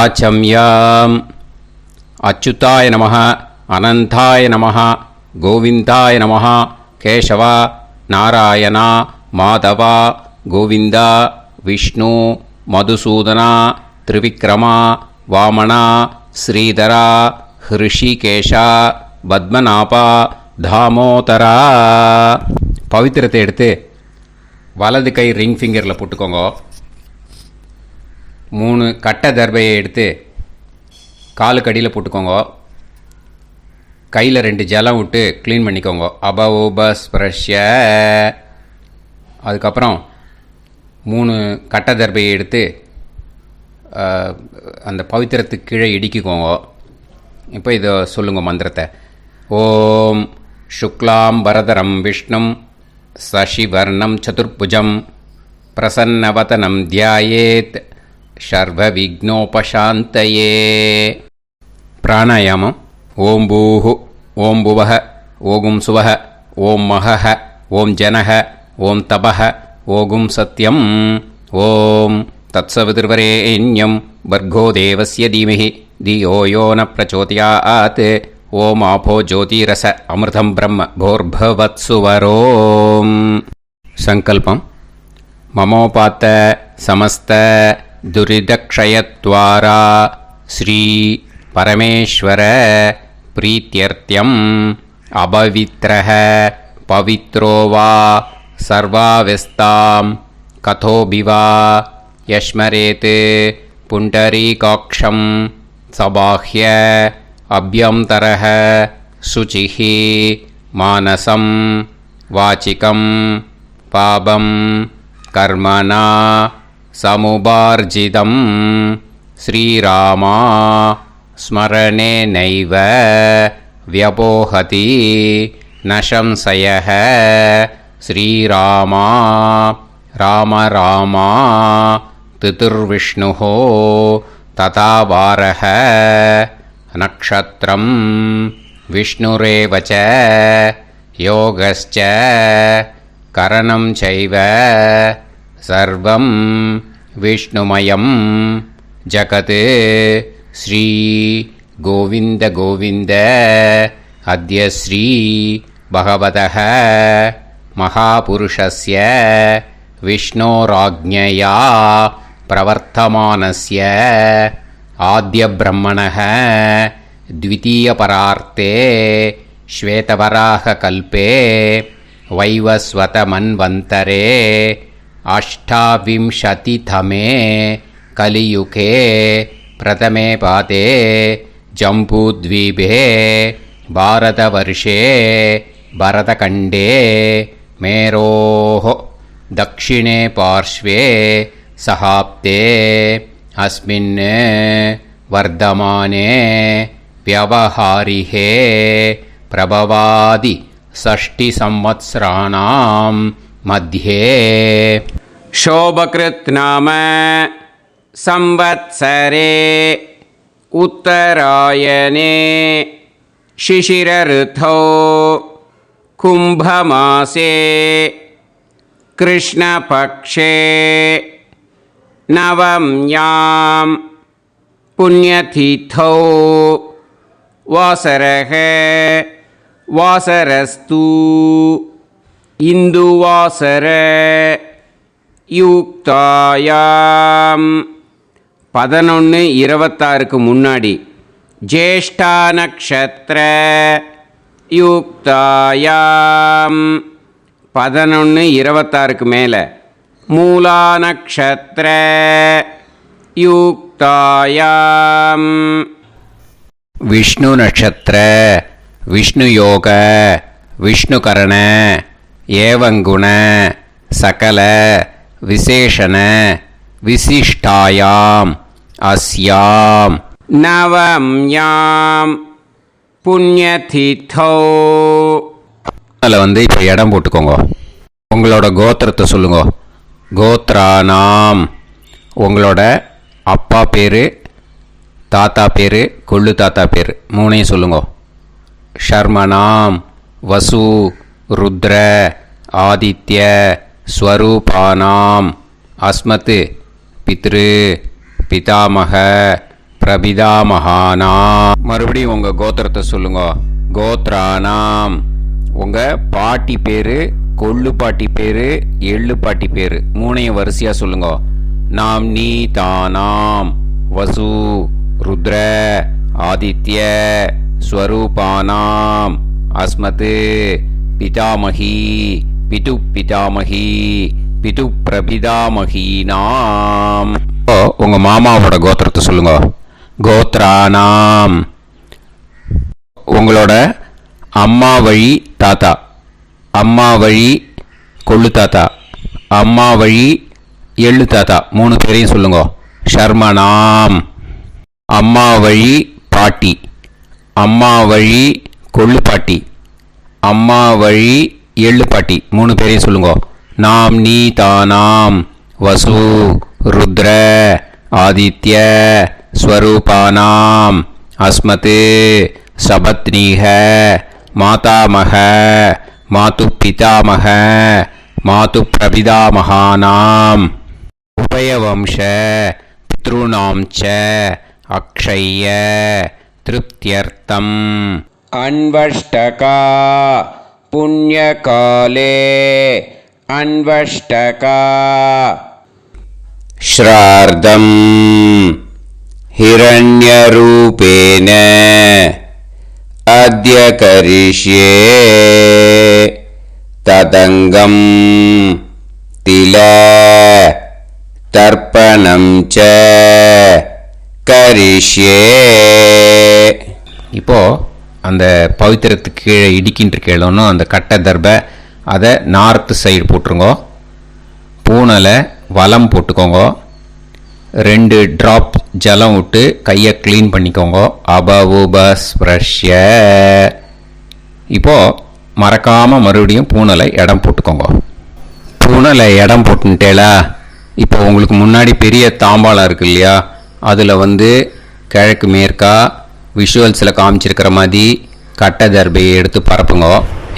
ஆச்சம்யாம். அச்சுதாய நமः, அனந்தாய நமः, கோவிந்தாய நமः, கேசவா, நாராயணா, மாதவா, கோவிந்தா, விஷ்ணு, மதுசூதனா, திரிவிக்ரமா, வாமனா, ஸ்ரீதரா, ஹிருஷிகேஷா, பத்மநாபா, தாமோதரா. பவித்திரத்தை எடுத்து வலது கை ரிங் ஃபிங்கரில் போட்டுக்கோங்க. 3 கட்டை தர்பையை எடுத்து காலுக்கடியில் போட்டுக்கோங்க. கையில் 2 ஜலம் விட்டு க்ளீன் பண்ணிக்கோங்க. அபவோபஸ்பிரஷ்ய. அதுக்கப்புறம் 3 கட்டை தர்பையை எடுத்து அந்த பவித்திரத்துக்கு கீழே இடிக்கிக்கோங்க. இப்போ இதை சொல்லுங்கள் மந்திரத்தை. ஓம் சுக்லாம் வரதரம் விஷ்ணும் சசிவர்ணம் சதுர்புஜம் பிரசன்னவதனம் தியாயேத் சர்வ விக்னோபசாந்தயே. பிராணாயாமம். ஓம் பூஹு, ஓம் புவஹ, ஓகும் சுவஹ, ஓம் மஹஹ, ஓம் ஜனஹ, ஓம் தபஹ, ஓகும் சத்யம். ஓம் தத்சவிதுர்வரேண்யம் பர்கோ தேவஸ்ய தீமஹி தியோ யோ ந பிரச்சோதயாத். ஓம் ஆபோ ஜோதிரச அமிர்தம் பிரம்ம போர்பவத்சுவரோம். சங்கல்பம். மமோபாத்த சமஸ்த துரிதக்ஷயத்வாரா ஸ்ரீ பரமேஸ்வர பிரீத்யர்த்தியம் அபவித்ரஹ பவித்ரோ வா சர்வாவஸ்தாம் கதோபிவா யஸ்மரேத் புண்டரீகாக்ஷம் சபாஹ்ய அப்யந்தரஹ சுசிஹ மானசம் வாசிகம் பாபம் கர்மணா சமுபார்ஜிதம் ஸ்ரீராமா ஸ்மரணேனைவ வ்யபோஹதி ந சம்சயः. ஸ்ரீராமா ராம ராமா திதிர்விஷ்ணுः ததா வாரः. நக்ஷத்ரம் விஷ்ணுரேவ ச யோகஸ்ச கரணம் சைவ சர்வம் விஷ்ணுமயம் ஜகத். ஸ்ரீ கோவிந்த கோவிந்த அத்ய ஸ்ரீ பகவதः மகாபுருஷஸ்ய விஷ்ணோராஜ்ஞயா பிரவர்த்தமானஸ்ய ஆத்ய பிரம்மணः த்விதீயபரார்த்தே ஸ்வேதவராக கல்பே வைவஸ்வத மன்வந்தரே அஷ்டாவிம்சதிதமே கலியுகே பிரதமே பாதே ஜம்பூத்வீபே பாரதவர்ஷே பரதகண்டே மேரோः தக்ஷிணே பார்ஷ்வே சஹாப்தே அஸ்மின் வர்தமானே व्यवहारिहे प्रभवादि 6 संवत्सराणां मध्ये शोभकृत् नाम संवत्सरे उत्तरायणे शिशिर ऋतौ कुंभमासे कृष्णपक्षे नवम्यां पुण्यतिथौ वासरः वासरस्तु इन्दुवासर युक्तायां 11:26 முன்னாடி ஜேஷ்டா நக்ஷத்ர யுக்தாயாம் 11:26 மேலே மூலா நக்ஷத்ர யுக்தாயாம் விஷ்ணு நட்சத்திர விஷ்ணு யோக விஷ்ணுகரண ஏவங்குண சகல விசேஷண விசிஷ்டாயாம் அஸ்யாம் நவம்யாம் புண்ணியதிதோ. அதில் இப்போ இடம் போட்டுக்கோங்க. உங்களோட கோத்திரத்தை சொல்லுங்க. கோத்ரானாம் உங்களோட அப்பா பேர், தாத்தா பேர், கொள்ளு தாத்தா பேர் 3ஐயும் சொல்லுங்க. ஷர்மனாம் வசு ருத்ர ஆதித்ய ஸ்வரூபானாம் அஸ்மத் பித்ரு பிதாமக பிரபிதாமகானாம். மறுபடியும் உங்கள் கோத்திரத்தை சொல்லுங்க. கோத்ரானாம். உங்கள் பாட்டி பேர், கொள்ளு பாட்டி பேர், எள்ளு பாட்டி பேர் மூணையும் வரிசையாக சொல்லுங்க. நாம் நீ தானாம் வசு ருத்ர ஆதித்ய ஸ்வரூபானாம் அஸ்மத் பிதாமகி பிது பிதாமகி பிது பிரபிதாமகீனாம். உங்க மாமாவோட கோத்திரத்தை சொல்லுங்க. கோத்ரானாம். உங்களோட அம்மா வழி தாத்தா, அம்மா வழி கொள்ளு தாத்தா, அம்மா வழி எள்ளு தாத்தா மூணு பேரையும் சொல்லுங்க. ஷர்மனாம். அம்மா வழி பாட்டி, அம்மா வழி கொள்ளு பாட்டி, அம்மா வழி எள்ளு பாட்டி மூணு பேரையும் சொல்லுங்க. நாம் நீ தானாம் வசு ருத்ர ஆதித்ய ஸ்வரூபானாம் அஸ்மத் சபத்னீஹ மாதாமக மாது பிதாமக மாது பிரபிதாமகானாம் உபயவம்ச பித்ருணாம் ச அக்ஷய திருப்தியர்த்தம் அன்வஷ்டகா புண்ணியகாலே அன்வஷ்டகா ஸ்ரார்த்தம் ஹிரண்யரூபேன அத்ய கரிஷ்யே ததங்கம் தில தர்ப்பணம் ச கரிஷ்யே. இப்போ அந்த பவித்திரத்துக்கு கீழே இடிக்கின்ற கீழே அந்த கட்டை தர்பை அதை நார்த்து சைடு போட்டுருங்க. பூனலை வலம் போட்டுக்கோங்க. 2 ட்ராப் ஜலம் விட்டு கையை க்ளீன் பண்ணிக்கோங்க. அபவுபஸ்ப்ரஷ்ய. இப்போது மறக்காமல் மறுபடியும் பூனலை இடம் போட்டுக்கோங்க. பூனலை இடம் போட்டுட்டேலா. இப்போ உங்களுக்கு முன்னாடி பெரிய தாம்பாளம் இருக்கு இல்லையா, அதில் கிழக்கு மேற்கா விஷுவல்ஸில் காமிச்சிருக்கிற மாதிரி கட்டை தர்பையை எடுத்து பரப்புங்க.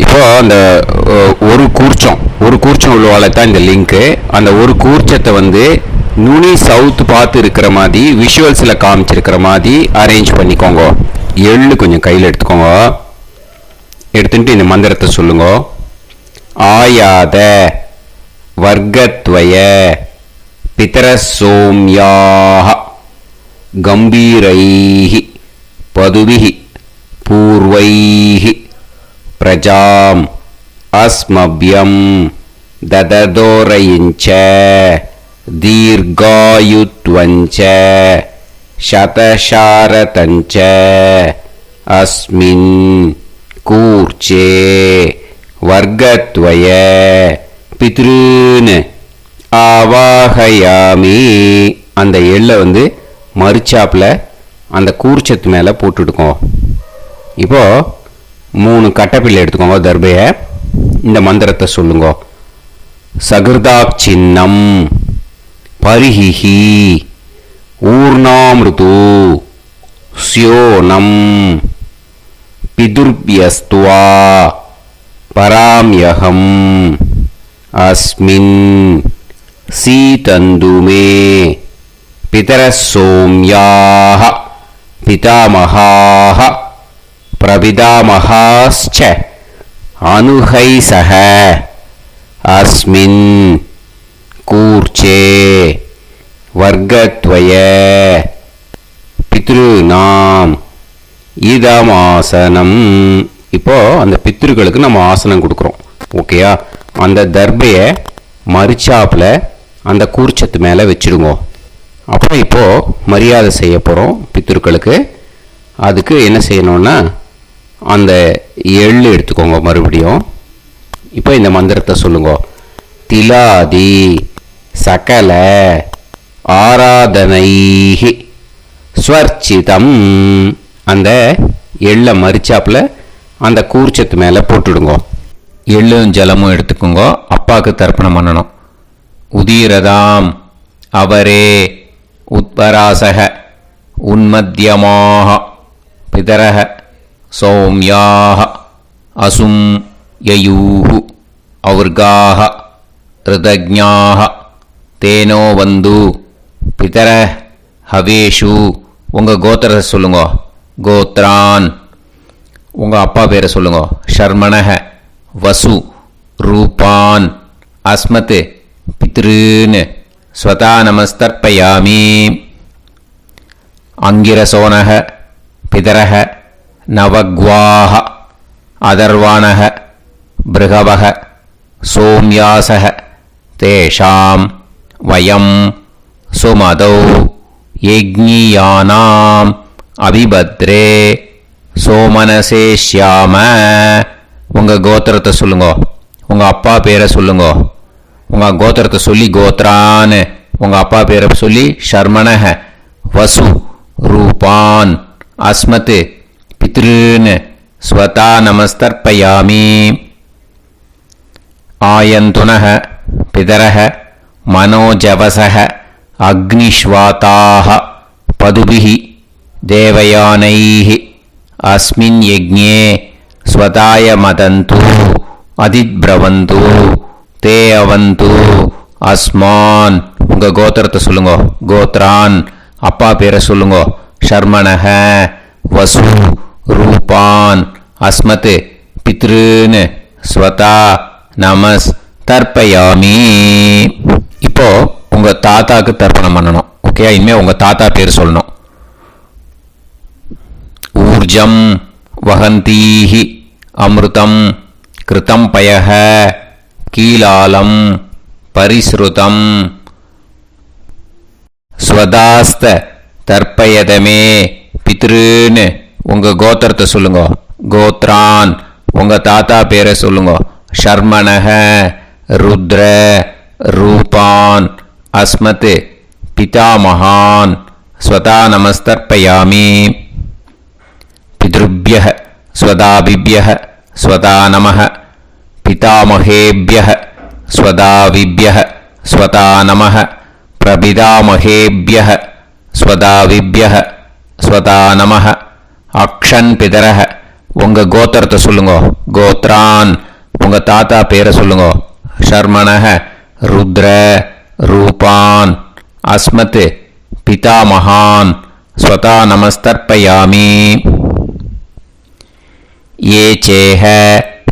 இப்போது அந்த ஒரு கூர்ச்சம் உள்ளவாழ தான் இந்த லிங்க்கு. அந்த ஒரு கூர்ச்சத்தை நுனி சவுத்து பார்த்து இருக்கிற மாதிரி விஷுவல்ஸில் காமிச்சிருக்கிற மாதிரி அரேஞ்ச் பண்ணிக்கோங்க. எள்ளு கொஞ்சம் கையில் எடுத்துக்கோங்க. எடுத்துட்டு இந்த மந்திரத்தை சொல்லுங்க. ஆயாத வர்க்கத்வய பிதரசோம்யாக கம்பீரைஹி பதுபிஹி பூர்வைஹி பிரஜாம் அஸ்மப்யம் தததோரயிஞ்ச தீர்காயுத்வஞ்ச சதசாரதஞ்ச அஸ்மின் கூர்ச்சே வர்க்கத்வய பித்ருன் ஆவாஹயாமி. அந்த எள்ளை மறுச்சாப்பில் அந்த கூர்ச்சத்து மேலே போட்டுடுக்கோம். இப்போது 3 கட்டைப்பிள்ளை எடுத்துக்கோங்க. தர்பையை இந்த மந்திரத்தை சொல்லுங்க. சகிருதாக் சின்னம் பரிஹிஹி ஊர்ணாமிருது ஸ்யோனம் பிதுர்பியஸ்துவா பராம்யகம் அஸ்மின் சீதந்துமே பிதரசோம்யாக பிதாமகாः பிரபிதாமகாஸ்ச அனுஹைசஹ அஸ்மின் கூர்ச்சே வர்க்கத்வய பித்ருநாம் இதமாசனம். இப்போ அந்த பித்ருக்களுக்கு நம்ம ஆசனம் கொடுக்குறோம். ஓகேயா? அந்த தர்பையை மறுச்சாப்பில் அந்த கூர்ச்சத்து மேலே வச்சுடுங்க. அப்புறம் இப்போது மரியாதை செய்ய போகிறோம் பித்ருக்களுக்கு. அதுக்கு என்ன செய்யணும்னா அந்த எள்ளு எடுத்துக்கோங்க. மறுபடியும் இப்போ இந்த மந்திரத்தை சொல்லுங்க. திலாதி சகல ஆராதனைஹி ஸ்வர்ச்சிதம். அந்த எள்ளை மரிச்சாப்பில் அந்த கூர்ச்சத்து மேலே போட்டுடுங்க. எள்ளும் ஜலமும் எடுத்துக்கோங்க. அப்பாவுக்கு தர்ப்பணம் பண்ணணும். உதீரதாம் அவரே உத்பராசக உன்மத்தியமாக பிதரக சௌமியாக அசும் யயூஹு அவர்காக ரிதஜ்ஞாக தேனோ வந்து பிதர ஹவேஷு உங்கள் கோத்திரத்தை சொல்லுங்க. கோத்ரான். உங்கள் அப்பா பேரை சொல்லுங்க. ஷர்மணஹ வசு ரூபான் அஸ்மத் பித்ருன் ஸ்வதா நமஸ்தர்ப்பயாமி. அங்கிரசோனஹ பிதரஹ நவக்வாஹ அதர்வாணஹ பிருகவஹ சோம்யாசஹ தேஷாம் வயம் சுமதௌ யஜ்ஞியானாம் அபிபத்ரே சோமனசேஷ்யாம. உங்கள் கோத்திரத்தை சொல்லுங்க. உங்கள் அப்பா பேரை சொல்லுங்க. உங்கள் கோத்திரத்தை சொல்லி கோத்ரான். உங்கள் அப்பா பேரை சொல்லி ஷர்மணஹ வசு ரூபான் அஸ்மத் பித்ருன் ஸ்வதா நமஸ்தர்ப்பயாமி. ஆயந்துனஹ பிதரஹ மனோஜவசஹ அக்னிஷ்வாதாஹ பதுபிஹி தேவயானைஹ அஸ்மின் யஜ்ஞே ஸ்வதாய மதந்து அதித்ப்ரவந்து தே அவது அஸ்மான். உங்கள் கோத்திரத்தை சொல்லுங்க. கோத்ரான். அப்பா பேரை சொல்லுங்க. ஷர்மணஹ வசு ரூபான் அஸ்மத் பித்ருன் ஸ்வதா நமஸ் தர்ப்பயாமி. இப்போ உங்கள் தாத்தாக்கு தர்ப்பணம் பண்ணணும். ஓகே, இனிமேல் உங்கள் தாத்தா பேர் சொல்லணும். ஊர்ஜம் வஹந்தீஹி அமிர்தம் கிருதம் பயஹ கீலாலம் பரிஸ்ருதம் ஸ்வதாஸ்த தர்ப்பயதமே பித்ருன். உங்கள் கோத்திரத்தை சொல்லுங்க. கோத்ரான். உங்கள் தாத்தா பேரை சொல்லுங்க. ஷர்மணஹ ருத்ர ரூபான் அஸ்மத் பிதாமகான் ஸ்வதா நமஸ்தர்ப்பயாமி. பித்ருப்யஹ ஸ்வதாபிப்யஹ ஸ்வதா நமஹ பிதாமகேப்யஹ ஸ்வதாவிப்யஹ ஸ்வதா நமஹ பிரபிதாமகேப்யஹ ஸ்வதாவிப்யஹ ஸ்வதா நமஹ. அக்ஷன் பிதரஹ. உங்கள் கோத்திரத்தை சொல்லுங்க. கோத்ரான். உங்கள் தாத்தா பேரை சொல்லுங்க. ஷர்மணஹ ருத்ர ரூபான் அஸ்மத் பிதாமகான் ஸ்வதா நமஸ்தர்ப்பயாமி. ये चेह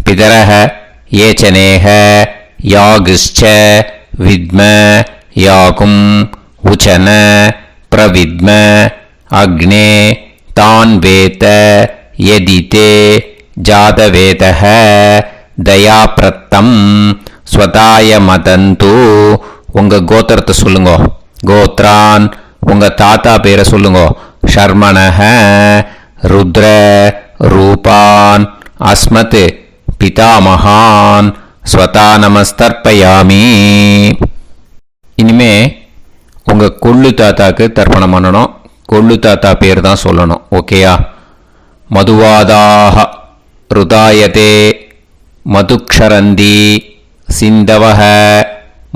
पितरः ये च नेह यागश्च विद्म याकुम् उचन प्रविद्म अग्ने तान् वेत यदिते जातवेतः दयाप्रत्तम् स्वताय मदन्तु. உங்கள் கோத்திரத்தை சொல்லுங்க. கோத்ரான். உங்கள் தாத்தா பேரை சொல்லுங்க. ஷர்மணஹ ருத்ர ரூபான் அஸ்மத் பிதாமகான் ஸ்வதா நமஸ்தர்ப்பயாமி. இனிமே உங்கள் கொள்ளு தாத்தாக்கு தர்ப்பணம் பண்ணணும். கொள்ளு தாத்தா பேர் தான் சொல்லணும். ஓகேயா? மதுவாதாக ருதாயதே மதுக்ஷரந்தி சிந்தவஹ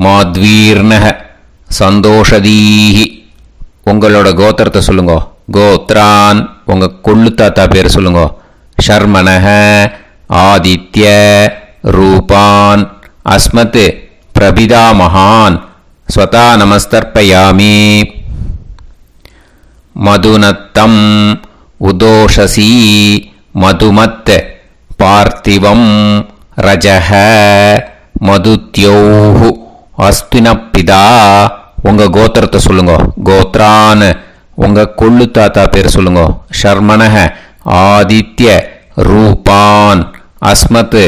மாத்வீர்ணஹ சந்தோஷதீஹி. உங்களோட கோத்திரத்தை சொல்லுங்க. கோத்ரான். உங்கள் கொள்ளு தாத்தா பேர் சொல்லுங்க. ஷர்மணஹ ஆதித்ய ரூபான் அஸ்மத் பிரபிதாமகான் ஸ்வதா நமஸ்தர்ப்பயாமி. மதுநத்தம் உதோஷசி மதுமத் பார்த்திவம் ரஜஹ மதுத்யோஹு அஸ்தினப்பிதா. உங்கள் கோத்திரத்தை சொல்லுங்க. கோத்ரான். உங்கள் கொள்ளு தாத்தா பேர் சொல்லுங்க. ஷர்மணஹ ஆதித்ய ரூபான் அஸ்மத்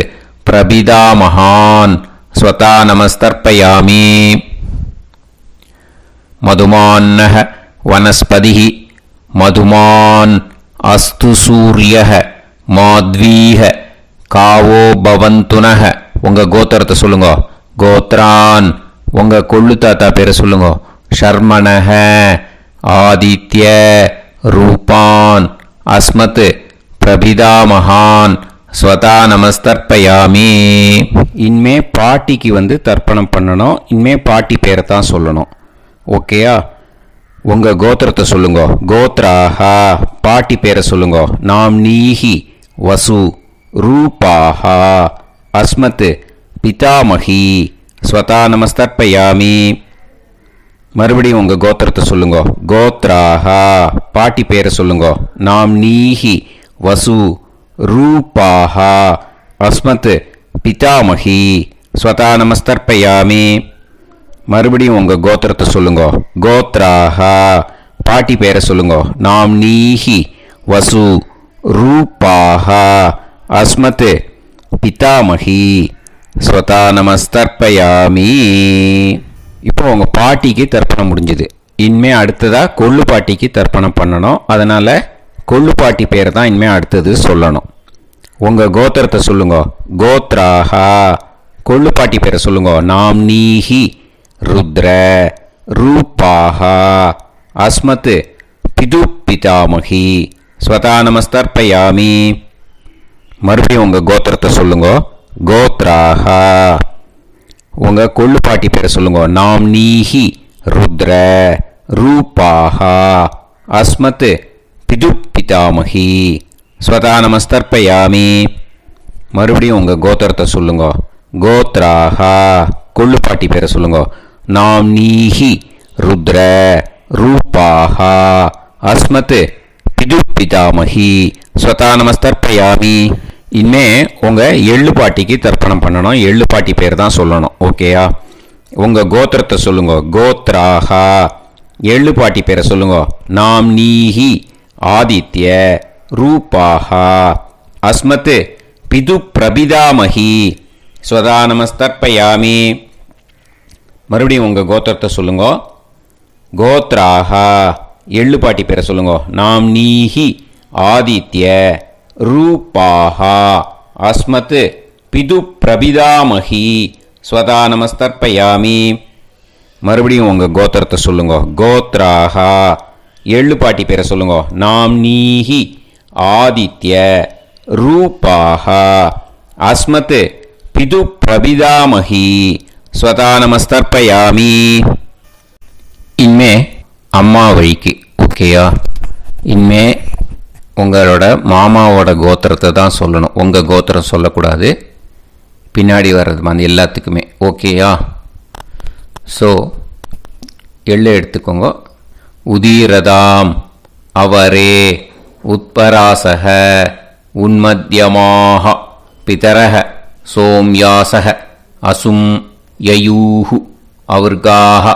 பிரபிதாமகான் ஸ்வதா நமஸ்தர்ப்பயாமி. மதுமான்னஹ வனஸ்பதிஹ மதுமான் அஸ்து சூரியஹ மாத்வீஹ காவோ பவந்துனஹ. உங்கள் கோத்திரத்தை சொல்லுங்க. கோத்ரான். உங்கள் கொள்ளு தாத்தா பேரை சொல்லுங்க. ஷர்மணஹ ஆதித்ய ரூபான் அஸ்மத் பிரபிதாமகான் ஸ்வதா நமஸ்தர்ப்பயாமி. இனிமே பாட்டிக்கு தர்ப்பணம் பண்ணணும். இனிமே பாட்டி பேரை தான் சொல்லணும். ஓகேயா? உங்கள் கோத்திரத்தை சொல்லுங்க. கோத்ராஹா. பாட்டி பேரை சொல்லுங்க. நாம்னீஹி வசு ரூபாஹா அஸ்மத் பிதாமகி ஸ்வதா நமஸ்தர்ப்பயாமி. மறுபடியும் உங்க கோத்திரத்தை சொல்லுங்க. கோத்ராஹா பாட்டி பேரை சொல்லுங்க. நாம் நீஹி வசு ரூபாஹா அஸ்மத் பிதாமகி ஸ்வதா நமஸ்தர்ப்பயாமி. மறுபடியும் உங்க கோத்திரத்தை சொல்லுங்க. கோத்ராஹா பாட்டி பேரை சொல்லுங்க. நாம் நீஹி வசு ரூபாஹா அஸ்மத் பிதாமகி ஸ்வதா நமஸ்தர்ப்பயாமி. இப்போ உங்கள் பாட்டிக்கு தர்ப்பணம் முடிஞ்சுது. இனிமே அடுத்ததாக கொள்ளு பாட்டிக்கு தர்ப்பணம் பண்ணணும். அதனால் கொள்ளு பாட்டி பேரை தான் இனிமேல் அடுத்தது சொல்லணும். உங்கள் கோத்திரத்தை சொல்லுங்க. கோத்ராஹா கொள்ளு பாட்டி பேரை சொல்லுங்க. நாம் நீஹி ருத்ர ரூபாஹா அஸ்மத் பிது பிதாமகி ஸ்வதா நமஸ்தர்ப்பயாமி. மறுபடியும் உங்கள் கோத்திரத்தை சொல்லுங்க. கோத்ராஹா உங்கள் கொள்ளு பாட்டி பேரை சொல்லுங்க. நாம் நீஹி ருத்ர ரூபாஹா அஸ்மத் பிது பிதாமகி ஸ்வதா நமஸ்தர்ப்பயாமி. மறுபடியும் உங்கள் கோத்திரத்தை சொல்லுங்க. கோத்ராஹா கொள்ளு பாட்டி பேரை சொல்லுங்க. நாம் நீஹி ருத்ர ரூபாஹா அஸ்மத் பிது பிதாமகி ஸ்வதா நமஸ்தர்ப்பயாமி. இனிமே உங்கள் எள்ளு பாட்டிக்கு தர்ப்பணம் பண்ணணும். எள்ளு பாட்டி பேர் தான் சொல்லணும். ஓகேயா? உங்கள் கோத்திரத்தை சொல்லுங்க. கோத்ராஹா எள்ளு பாட்டி பேரை சொல்லுங்க. நாம் நீஹி ஆதித்ய ரூபாஹா அஸ்மத் பிது பிரபிதாமகி ஸ்வதா நமஸ்தர்ப்பயாமி. மறுபடியும் உங்கள் கோத்திரத்தை சொல்லுங்க. கோத்ராஹா எள்ளு பாட்டி பேரை சொல்லுங்க. நாம் நீஹி ஆதித்ய ரூபாஹா அஸ்மத் பிது பிரபிதாமகி ஸ்வதா நமஸ்தர்ப்பயாமி. மறுபடியும் உங்கள் கோத்திரத்தை சொல்லுங்க. கோத்ராஹா எள்ளு பாட்டி பேரை சொல்லுங்க. நாம் நீஹி ஆதித்ய ரூபாஹா அஸ்மத் பிது பிரபிதாமகி ஸ்வதா நமஸ்தர்ப்பயாமி. இனிமே அம்மா வழிக்கு. ஓகேயா? இனிமே உங்களோட மாமாவோட கோத்திரத்தை தான் சொல்லணும். உங்கள் கோத்திரம் சொல்லக்கூடாது. பின்னாடி வர்றது மாதிரி எல்லாத்துக்குமே. ஓகேயா? ஸோ எள்ளு எடுத்துக்கோங்க. உதீரதாம் அவரே உத்பராசக உன்மத்யமாக பிதரக சோம்யாசக அசும் யயூஹு அவர்காக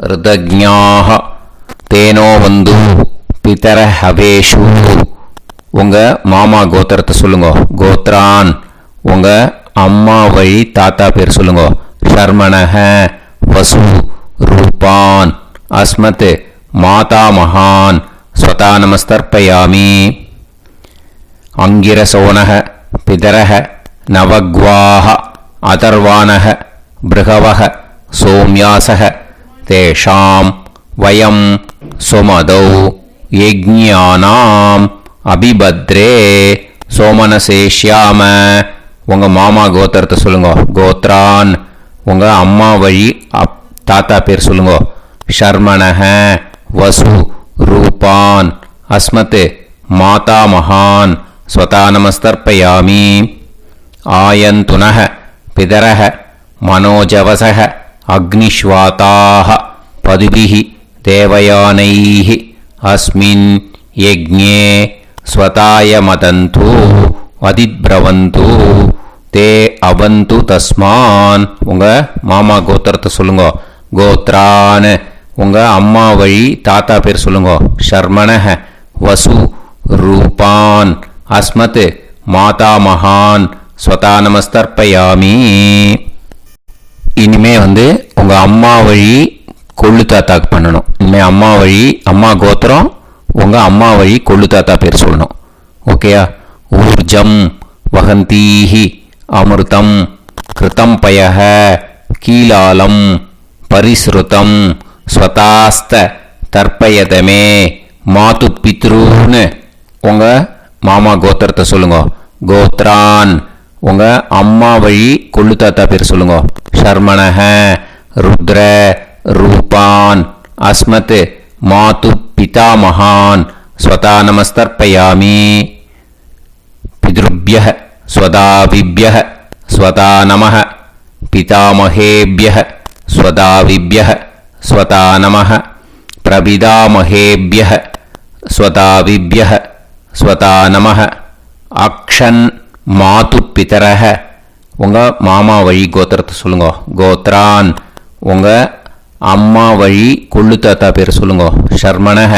ருதஜ்ஞாக தேனோ வந்து பிதர ஹவேஷு. உங்கள் மாமா கோத்திரத்தை சொல்லுங்க. கோத்ரான் உங்கள் அம்மா வழி தாத்தா பேர் சொல்லுங்க. ஷர்மணஹ வசு ரூபான் அஸ்மத் மாதா மகான் ஸ்வதா நமஸ்தர்ப்பயாமி. அங்கிரசோனஹ பிதரஹ நவக்வாஹ அதர்வானஹ பிருகவஹ சோம்யாசஹ தேஷாம் வயம் சுமதௌ யஜ்ஞானாம் அபிபத்ரே சோமனசேஷ்யாம. உங்கள் மாமா கோத்திரத்தை சொல்லுங்க. கோத்ரான் உங்கள் அம்மா வழி தாத்தா பேர் சொல்லுங்க. ஷர்மணஹ வசு ரூபான் அஸ்மத் மாதா மகான் ஸ்வதா நமஸ்தர்ப்பயாமி. ஆயந்துனஹ பிதரஹ மனோஜவசஹ அக்னிஷ்வாதாஹ பதுபிஹி தேவயானைஹி அஸ்மின் யஜ்ஞே ஸ்வதாய மதந்து அதிப்ரவந்து தே அவந்து தஸ்மான். உங்கள் மாமா கோத்திரத்தை சொல்லுங்க. கோத்ரான் உங்கள் அம்மா வழி தாத்தா பேர் சொல்லுங்க. ஷர்மணஹ வசு ரூபான் அஸ்மத் மாதா மகான் ஸ்வதா நமஸ்தர்ப்பயாமி. இனிமே உங்கள் அம்மா வழி கொள்ளு தாத்தாக்கு பண்ணணும். இனிமேல் அம்மா வழி அம்மா கோத்திரம் உங்கள் அம்மா வழி கொள்ளு தாத்தா பேர் சொல்லணும். ஓகேயா? ஊர்ஜம் வகந்தீஹி அமிர்தம் கிருதம் பயஹ கீலாலம் பரிஸ்ருதம் ஸ்வதாஸ்த தர்ப்பயதமே மாது பித்ருன்னு. உங்கள் மாமா கோத்திரத்தை சொல்லுங்க. கோத்ரான் உங்கள் அம்மா வழி கொள்ளு தாத்தா பேர் சொல்லுங்க. ஷர்மணஹ ருத்ர ரூபான் அஸ்மத் மாது பிதாமகான் ஸ்வதா நமஸ்தர்ப்பயாமி. பித்ருப்யஹ ஸ்வதாவிப்யஹ ஸ்வதா நமஹ பிதாமகேப்யஹ ஸ்வதாவிப்யஹ ஸ்வதா நமः பிரபிதாமஹேப்யः ஸ்வதாவிப்யः ஸ்வதா நமः அக்ஷன் மாது பிதரஹ உங்கள் மாமா வழி கோத்திரத்தை சொல்லுங்க. கோத்ரான் உங்கள் அம்மா வழி கொள்ளு தாத்தா பேர் சொல்லுங்க. ஷர்மணஹ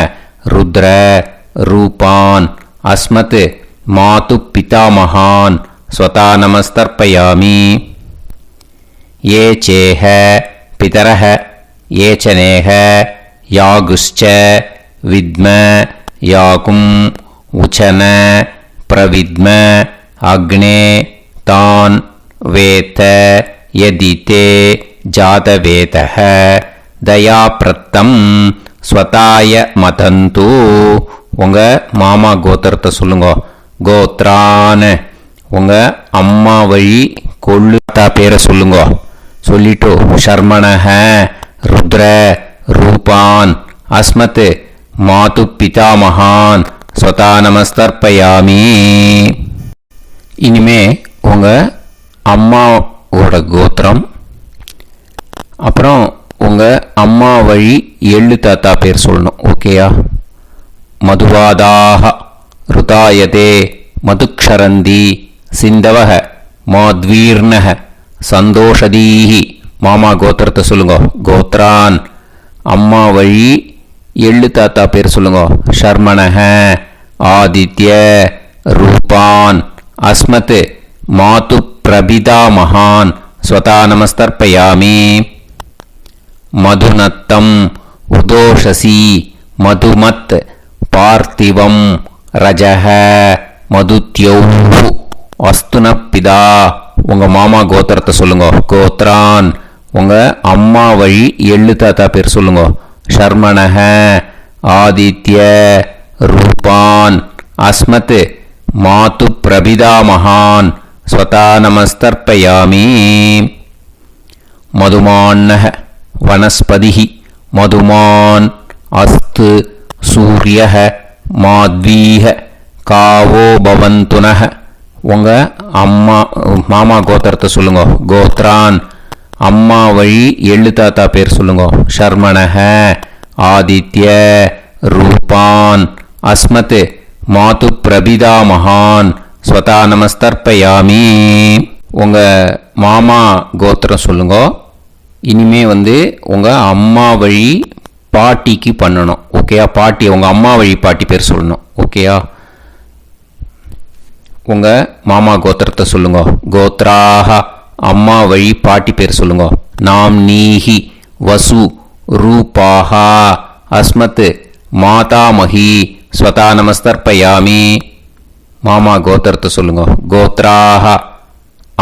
ருத்ர ரூபான் அஸ்மத் மாது பிதாமகான் ஸ்வதா நமஸ்தர்ப்பயாமி. ये चेह पितरः ये च नेह यागुश्च विद्म याकुम् उचन प्रविद्म अग्ने तान् वेत यदिते जातवेतः दयाप्रत्तं स्वताय मतन्तु உங்கள் மாமா கோத்திரத்தை சொல்லுங்க. கோத்ரான் உங்கள் அம்மா வழி கொள்ளு தாத்தா பேரை சொல்லுங்க. சொல்லிட்டு ஷர்மணஹ ருத்ர ரூபான் அஸ்மத் மாது பிதாமகான் ஸ்வதா நமஸ்தர்ப்பயாமி. இனிமே உங்கள் அம்மாவோட கோத்திரம், அப்புறம் உங்கள் அம்மா வழி எள்ளு தாத்தா பேர் சொல்லணும். ஓகேயா? மதுவாதாக ருதாயதே மதுக்ஷரந்தி சிந்தவஹ மாத்வீர்ணஹ சந்தோஷதீஹி. மாமா கோத்திரத்தை சொல்லுங்க. கோத்ரான் அம்மா வழி எள்ளு தாத்தா பேர் சொல்லுங்க. ஷர்மணஹ ஆதித்ய ரூபான் அஸ்மத் மாது பிரபிதாமகான் ஸ்வதா நமஸ்தர்ப்பயாமி. மதுநத்தம் உதோஷசி மதுமத் பார்த்திவம் ரஜஹ மதுத்யௌஹு அஸ்துனப்பிதா. உங்கள் மாமா கோத்திரத்தை சொல்லுங்க. கோத்ரான் உங்கள் அம்மா வழி எள்ளு தாத்தா பேர் சொல்லுங்க. ஷர்மணஹ ஆதித்ய ரூபான் அஸ்மத் மாது பிரபிதாமகான் ஸ்வதா நமஸ்தர்ப்பயாமி. மதுமான்னஹ வனஸ்பதிஹி மதுமான் அஸ்து சூரியஹ மாத்வீஹ காவோ பவந்துனஹ. உங்கள் மாமா கோத்திரத்தை சொல்லுங்க. கோத்ரான் அம்மா வழி எள்ளு தாத்தா பேர் சொல்லுங்க. ஷர்மணஹ ஆதித்ய ரூபான் அஸ்மத் மாது பிரபிதாமகான் ஸ்வதா நமஸ்தர்ப்பயாமி. உங்கள் மாமா கோத்திரம் சொல்லுங்க. இனிமே உங்கள் அம்மா வழி பாட்டிக்கு பண்ணணும். ஓகேயா? பாட்டி உங்கள் அம்மா வழி பாட்டி பேர் சொல்லணும். ஓகேயா? உங்கள் மாமா கோத்திரத்தை சொல்லுங்க. கோத்ராக அம்மா வழி பாட்டி பேர் சொல்லுங்க. நாம் நீஹி வசு ரூபாஹா அஸ்மத் மாதாமஹி ஸ்வதா நமஸ்தர்ப்பயாமி. மாமா கோத்திரத்தை சொல்லுங்க. கோத்ராக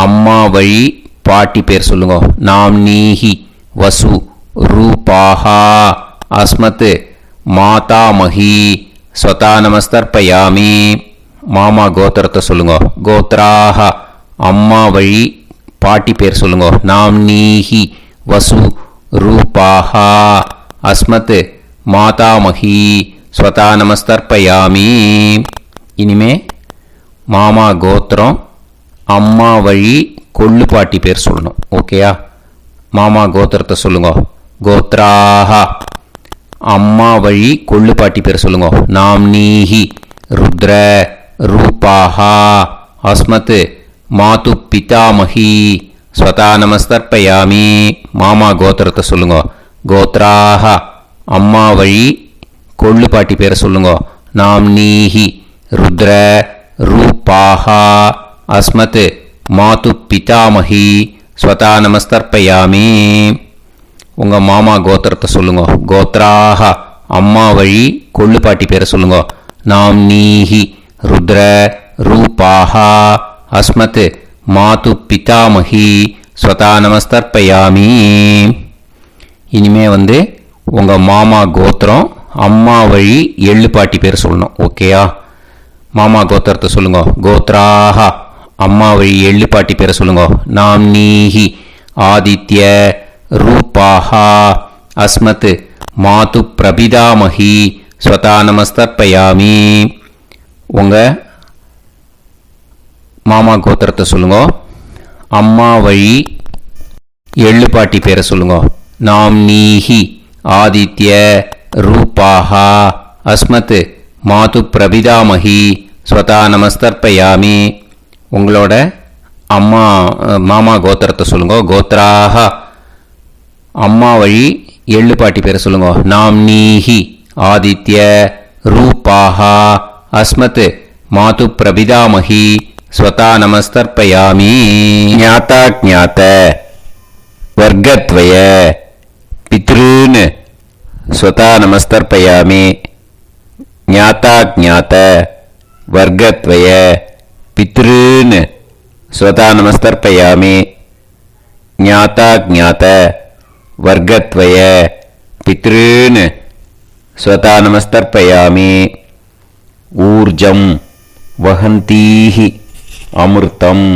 அம்மா வழி பாட்டி பேர் சொல்லுங்க. நாம் நீஹி வசு ரூபாஹா அஸ்மத் மாதாமஹி ஸ்வதா நமஸ்தர்ப்பயாமி. மாமா கோத்திரத்தை சொல்லுங்க. கோத்ராக அம்மா வழி பாட்டி பேர் சொல்லுங்க. நாம் நீஹி வசு ரூபாஹா அஸ்மத் மாதாமஹி ஸ்வதா நமஸ்தர்ப்பயாமி. இனிமே மாமா கோத்திரம் அம்மா வழி கொள்ளு பாட்டி பேர் சொல்லணும். ஓகேயா? மாமா கோத்திரத்தை சொல்லுங்க. கோத்ராக அம்மா வழி கொள்ளு பாட்டி பேர் சொல்லுங்க. நாம் நீஹி ருத்ர ரூபாஹா அஸ்மத் மாது பிதாமஹி ஸ்வதா நமஸ்தர்ப்பயாமி. மாமா கோத்திரத்தை சொல்லுங்க. கோத்ராக அம்மா வழி கொள்ளு பாட்டி பேரை சொல்லுங்க. நாம் நீஹி ருத்ர ரூபாஹா அஸ்மத் மாது பிதாமஹி ஸ்வதா நமஸ்தர்ப்பயாமி. உங்கள் மாமா கோத்திரத்தை சொல்லுங்க. கோத்ராக அம்மா வழி கொள்ளு பாட்டி பேரை சொல்லுங்க. நாம் நீஹி ருத்ர ரூபாஹா அஸ்மத் மாது பிதாமஹி ஸ்வதா நமஸ்தர்ப்பயாமி. இனிமே உங்கள் மாமா கோத்திரம் அம்மா வழி எள்ளு பாட்டி பேர் சொல்லணும். ஓகேயா? மாமா கோத்திரத்தை சொல்லுங்க. கோத்ராக அம்மா வழி எள்ளு பாட்டி பேரை சொல்லுங்க. நாம் நீஹி ஆதித்ய ரூபாஹா அஸ்மத் மாது பிரபிதாமஹி ஸ்வதா நமஸ்தர்ப்பயாமி. உங்கள் மாமா கோத்திரத்தை சொல்லுங்க. அம்மா வழி எள்ளு பாட்டி பேரை சொல்லுங்க. நாம் நீஹி ஆதித்ய ரூபாः அஸ்மத் மாது பிரபிதாமகி ஸ்வதா நமஸ்தர்ப்பயாமி. உங்களோட அம்மா மாமா கோத்திரத்தை சொல்லுங்க. கோத்ராக அம்மா வழி எள்ளு பாட்டி பேரை சொல்லுங்க. நாம்னீஹி ஆதித்ய ரூபாः அஸ்மத் மாது பிரபிதாமகி ஸ்வதா நமஸ்தர்ப்பயாமி. ஞாதா ஞாத வர்க்கத்வய பித்ருன் ஸ்வதா நமஸ்தர்ப்பயாமி. ஞாதா ஞாத வர்க்கத்வய பித்ருன் ஸ்வதா நமஸ்தர்ப்பயாமி. ஞாதா ஞாத வர்க்கத்வய பித்ருன் ஸ்வதா நமஸ்தர்ப்பயாமி. ஊர்ஜம் வஹந்தீஹி அமிர்தம்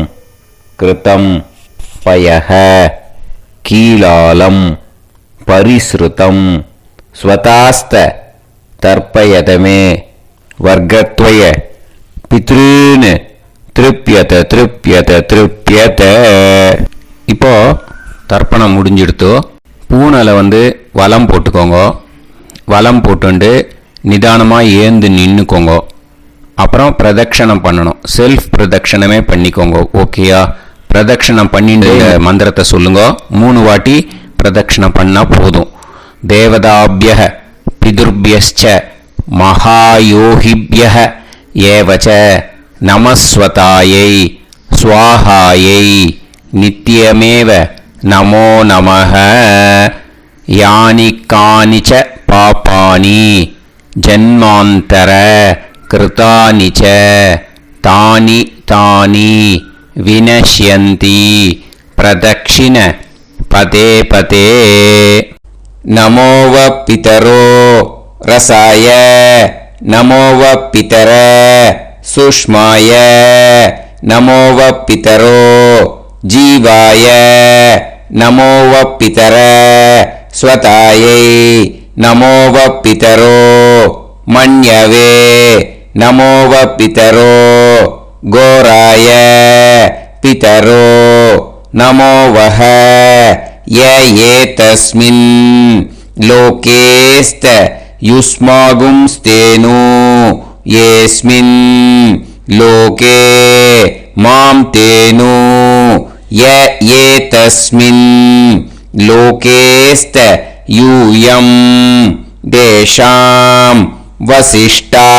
கிருதம் பயஹ கீலாலம் பரிஸ்ருதம் ஸ்வதாஸ்த தர்ப்பயதமே. வர்க்கத்வய பித்ருன் திருப்யத திருப்யத திருப்யத. இப்போ தர்ப்பணம் முடிஞ்சிடுத்து. பூனலை வலம் போட்டுக்கோங்க. வலம் போட்டுண்டு நிதானமாக ஏந்து நின்றுக்கோங்க. அப்புறம் பிரதட்சணம் பண்ணணும். செல்ஃப் பிரதட்சணமே பண்ணிக்கோங்க. ஓகேயா? பிரதட்சணம் பண்ணிட்டு மந்திரத்தை சொல்லுங்க. 3 வாட்டி பிரதட்சணம் பண்ணால் போதும். தேவதாபிய பிதுர்பியச்ச மகாயோகிபிய ஏவச்ச நமஸ்வதாயை ஸ்வாஹாயை நித்யமேவ நமோ நமஹ. யானி கானிச்ச பாபானி ஜன்மாந்தர கிருதானி ச தானி தானி வினஷ்யந்தி பிரதக்ஷிண பதே பதே. நமோவ பிதரோ ரசாய நமோவ பிதர சுஷ்மாய நமோவ பிதரோ ஜீவாய நமோவ பிதர ஸ்வதாயை நமோவ பிதரோ மன்யவே நமோவ பிதரோ கோராய பிதரோ நமோவஹ. ய ஏதஸ்மின் லோகேஸ்த யுஸ்மாகும்ஸ்தேனு ஏஸ்மின் லோகே மாம் தேனு. ய ஏதஸ்மின் லோகேஸ்த யூயம் தேஷாம் வசிஷ்டா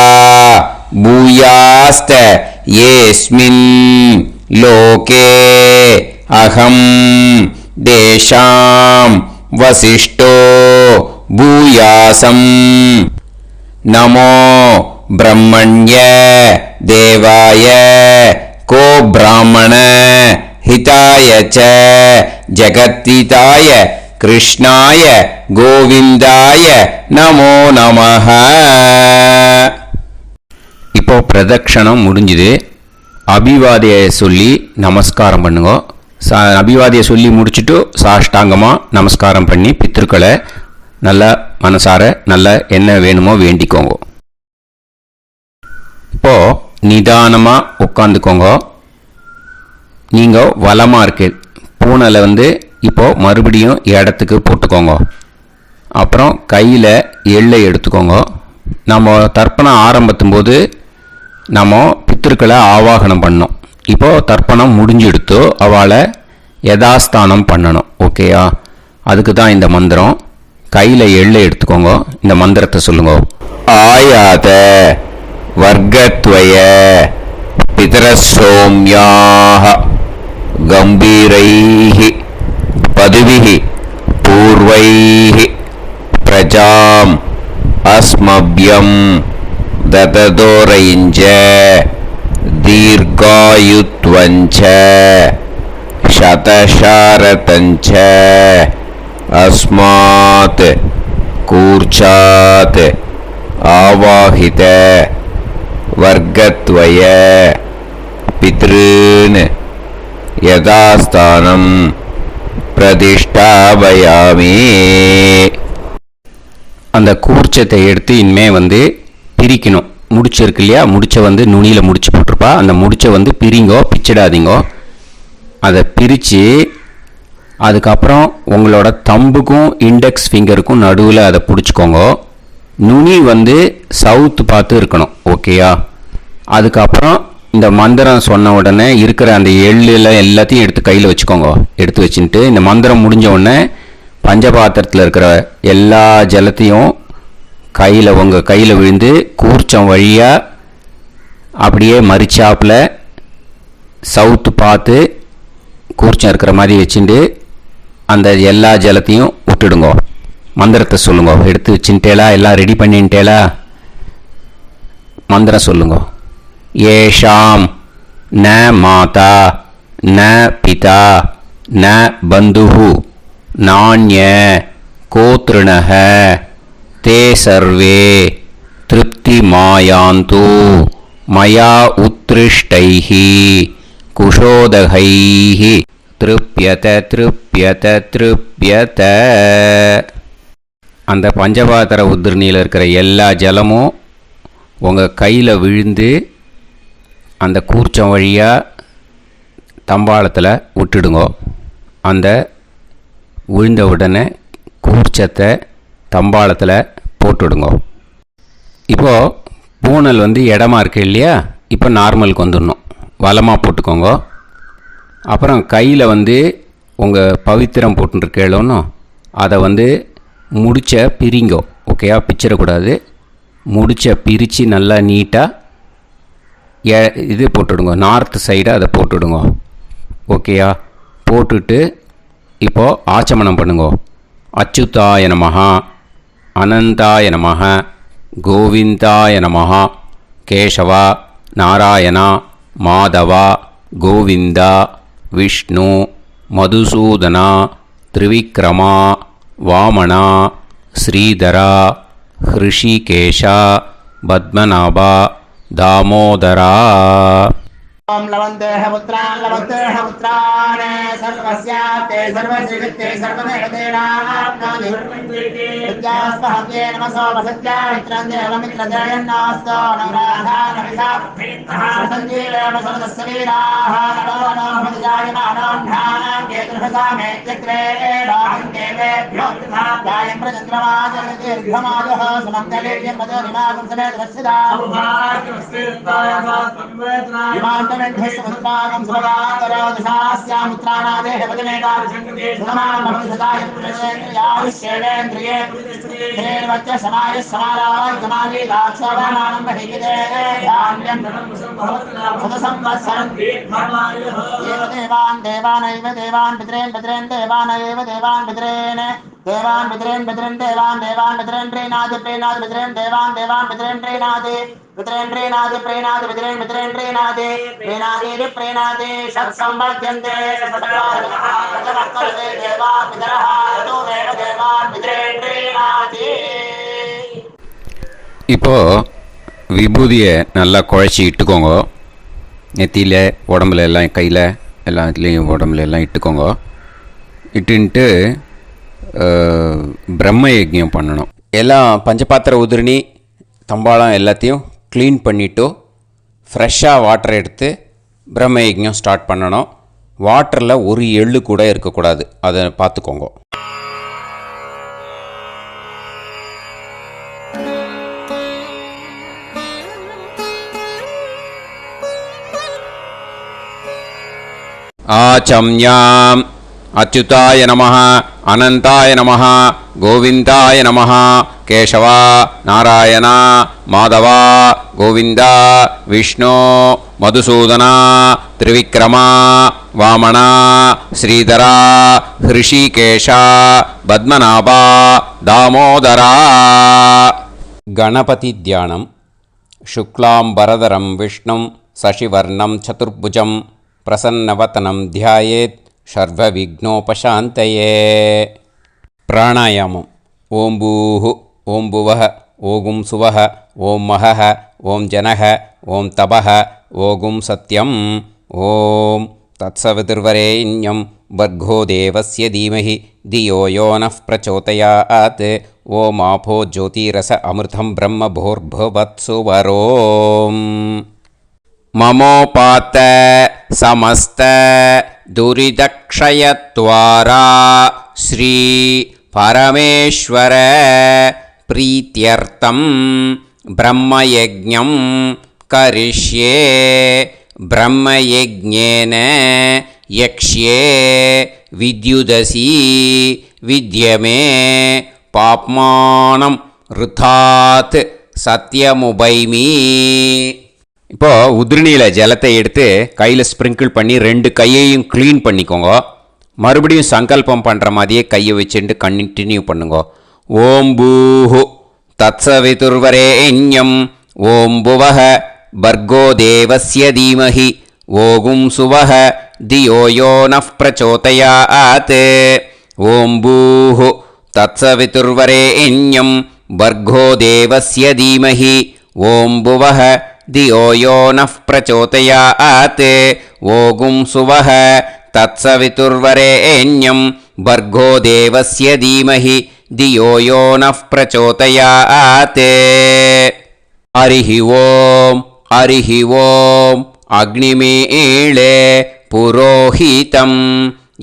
பூயாஸ்த ஏஸ்மின் லோகே அகம் தேஷாம் வசிஷ்டோ பூயாசம். நமோ பிரம்மண்ய தேவாய கோ பிராமண ஹிதாய ச ஜகத்ஹிதாய கிருஷ்ணாய கோவிந்தாய நமோ நமஹ. இப்போ பிரதட்சணம் முடிஞ்சுது. அபிவாதியை சொல்லி நமஸ்காரம் பண்ணுங்க. அபிவாதியை சொல்லி முடிச்சுட்டு சாஷ்டாங்கமாக நமஸ்காரம் பண்ணி பித்ருக்களை நல்லா மனசார நல்லா என்ன வேணுமோ வேண்டிக்கோங்க. இப்போ நிதானமாக உட்காந்துக்கோங்க. நீங்கள் வலமாக இருக்கு பூனலை இப்போ மறுபடியும் இடத்துக்கு போட்டுக்கோங்க. அப்புறம் கையில் எள்ளை எடுத்துக்கோங்க. நம்ம தர்ப்பணம் ஆரம்பித்தும் போது நம்ம பித்திருக்களை ஆவாகனம் பண்ணோம். இப்போது தர்ப்பணம் முடிஞ்செடுத்து அவளை யதாஸ்தானம் பண்ணணும். ஓகேயா? அதுக்கு தான் இந்த மந்திரம். கையில் எள்ளை எடுத்துக்கோங்க. இந்த மந்திரத்தை சொல்லுங்க. ஆயாத வர்க்கத்வய பிதரசோம்யாக கம்பீரைஹி பதுவிஹி பூர்வைஹி பிரஜாம் அஸ்மப்யம் தததோரைஞ்ச தீர்காயுத்வஞ்ச சதசாரதஞ்ச அஸ்மாத் கூர்ச்சாத் ஆவாஹித வர்க்கத்வய பித்ருன் யதாஸ்தானம் பிரதிஷ்டாபயாமி. அந்த கூர்ச்சத்தை எடுத்து இனிமே பிரிக்கணும். முடிச்சிருக்கு இல்லையா? முடிச்ச நுனியில் முடிச்சு போட்டிருப்பா. அந்த முடிச்ச பிரிங்கோ, பிச்சிடாதீங்கோ. அதை பிரித்து அதுக்கப்புறம் உங்களோட தம்புக்கும் இண்டெக்ஸ் ஃபிங்கருக்கும் நடுவில் அதை பிடிச்சிக்கோங்க. நுனி வந்து சவுத்து பார்த்து இருக்கணும். ஓகேயா? அதுக்கப்புறம் இந்த மந்திரம் சொன்ன உடனே இருக்கிற அந்த எள்ளில் எல்லாத்தையும் எடுத்து கையில் வச்சுக்கோங்க. எடுத்து வச்சுட்டு இந்த மந்திரம் முடிஞ்ச உடனே பஞ்சபாத்திரத்தில் இருக்கிற எல்லா ஜலத்தையும் உங்கள் கையில் விழுந்து கூர்ச்சம் வழியாக அப்படியே மறிச்சாப்பில் சவுத்து பார்த்து கூர்ச்சம் இருக்கிற மாதிரி வச்சுட்டு அந்த எல்லா ஜலத்தையும் விட்டுடுங்க. மந்திரத்தை சொல்லுங்க. எடுத்து வச்சுட்டேலா? எல்லாம் ரெடி பண்ணிட்டேலா? மந்திரம் சொல்லுங்க. ஏஷாம் ந மாதா ந பிதா ந பந்துஹு நாண்ய கோத்ருணஹ தே சர்வே திருப்தி மாயாந்து மயா உத்ருஷ்டைஹி குஷோதகைஹி திருப்யத திருப்யத திருப்யத. அந்த பஞ்சபாத்திர உதிர்ணியில் இருக்கிற எல்லா ஜலமும் உங்கள் கையில் விழுந்து அந்த கூர்ச்சம் வழியாக தம்பாளத்தில் விட்டுடுங்க. அந்த விழுந்த உடனே கூர்ச்சத்தை தம்பாளத்தில் போட்டுடுங்க. இப்போது பூனல் வந்து இடமா இருக்கு இல்லையா? இப்போ நார்மலுக்கு வந்துடணும். வலமாக போட்டுக்கோங்க. அப்புறம் கையில் வந்து உங்கள் பவித்திரம் போட்டுருக்கேளோன்னு அதை வந்து முடிச்ச பிரிங்கோ. ஓகேயா? பிச்சிடக்கூடாது. முடிச்ச பிரித்து நல்லா நீட்டாக இது போட்டுடுங்க. நார்த் சைடு அதை போட்டுடுங்க. ஓகேயா? போட்டுட்டு இப்போது ஆச்சமனம் பண்ணுங்க. அச்சுதாய நமஹ அனந்தாய நமஹ கோவிந்தாய நமஹ கேசவா நாராயணா மாதவா கோவிந்தா விஷ்ணு மதுசூதனா திரிவிக்ரமா வாமனா ஸ்ரீதரா ஹிருஷிகேஷா பத்மநாபா தாமோதரா. ओम लवन्तेह पुत्रान् सर्वस्याते सर्वश्रीवित्ते सर्वदेवतेनाप्नोति विद्यास्पहव्ये नमसो वसत्या मित्रं देवमित्रजयन्नास्तो नवराधानविषासञ्जीवेम सर्वस्य वीराः नमो नमः जायमानोऽन्धानां केतुर्भसामे चक्रे बाहुन्देवेभ्यो गायं प्रचन्द्रमाजगदीर्घमाजः सुमङ्गलेर्यं पदोनिमागं समेत वत्सदा विमानमेघस्वपुत्रागं सुभगाकरोदशास्यामुत्राणादेह पदमेकाभिसङ्कृते सुमानमभिसदायुष्येवेन्द्रिये हेर्वच्च समायः समारायकमाली दाक्षावानानं बहिगिदे धान्यं सदसंवत्सरं एव देवानैव देवान् पितॄन् देवानैव देवान् पितॄन् देवान् पितॄन् देवान् पितॄन् प्रीणाति पितॄन् देवान् पितॄन् प्रीणाति प्रीणाति पितॄन् प्रीणाति प्रीणाति षट्संवर्ध्यन्ते देवा पितरः ततोमेव देवान् पितॄन् प्रीणाति. இப்போது விபூதியை நல்லா குழச்சி இட்டுக்கோங்க. நெத்தியில் உடம்புல எல்லாம் கையில் எல்லாத்துலேயும் உடம்புல எல்லாம் இட்டுக்கோங்க. இட்டுன்ட்டு பிரம்ம யஜ்ஞம் பண்ணணும். எல்லாம் பஞ்சபாத்திர உதிரணி தம்பாளம் எல்லாத்தையும் க்ளீன் பண்ணிவிட்டு ஃப்ரெஷ்ஷாக வாட்டர் எடுத்து பிரம்ம யஜ்ஞம் ஸ்டார்ட் பண்ணணும். வாட்டரில் ஒரு எள்ளு கூட இருக்கக்கூடாது. அதை பார்த்துக்கோங்க. ஆச்சம்யாம் அச்சுதாய நமஹ அனந்தாய நமஹ கோவிந்தாய நமஹ கேசவா நாராயணா மாதவா கோவிந்தா விஷ்ணு மதுசூதனா திரிவிக்ரமா வாமனா ஸ்ரீதரா ஹிருஷிகேஷா பத்மநாபா தாமோதரா. கணபதி தியானம். சுக்லாம்பரதரம் விஷ்ணும் சசிவர்ணம் சதுர்புஜம் பிரசன்னவதனம் தியாயேத் சர்வவிக்னோபசாந்தயே. பிராணாயாமம். ஓம் பூஹு ஓம் புவஹ ஓகும் சுவஹ ஓம் மஹஹ ஓம் ஜனஹ ஓம் தபஹ ஓகும் சத்யம். ஓம் தத்சவிதுர்வரேண்யம் வர்கோ தேவஸ்ய தீமஹி தியோ யோ நः பிரச்சோதயாத். ஓம் ஆபோ ஜோதிரஸ அமிர்தம் பிரம்ம பூர்புவத்சு வரோம். மமோபாத்த சமஸ்த दुरितक्षयत्वारा श्री परमेश्वर प्रीत्यर्थं ब्रह्मयज्ञं करिष्ये ब्रह्मयज्ञेन यक्ष्ये विद्युदसि विद्यमे पाप्मानं ऋथात् சத்தியமுபைமி. இப்போ உதிரணியில் ஜலத்தை எடுத்து கையில் ஸ்ப்ரிங்கிள் பண்ணி 2 கையையும் க்ளீன் பண்ணிக்கோங்க. மறுபடியும் சங்கல்பம் பண்ணுற மாதிரியே கையை வச்சுட்டு கண்டினியூ பண்ணுங்க. ஓம் பூஹு தத்சவிதுர்வரேண்யம் ஓம் புவஹ பர்கோ தேவஸ்ய தீமஹி ஓகும் சுவஹ தியோ யோ நஃப் பிரச்சோதயாத். ஓம் பூஹு தத்சவிதுர்வரேண்யம் भर्गो देवस्य धीमहि ॐ भुवः धियो यो नः प्रचोदयात्. ओगुं सुवः तत्सवितुर्वरेण्यं भर्गो देवस्य धीमहि धियो यो नः प्रचोदयात्. हरिः ॐ अग्निमीळे पुरोहितं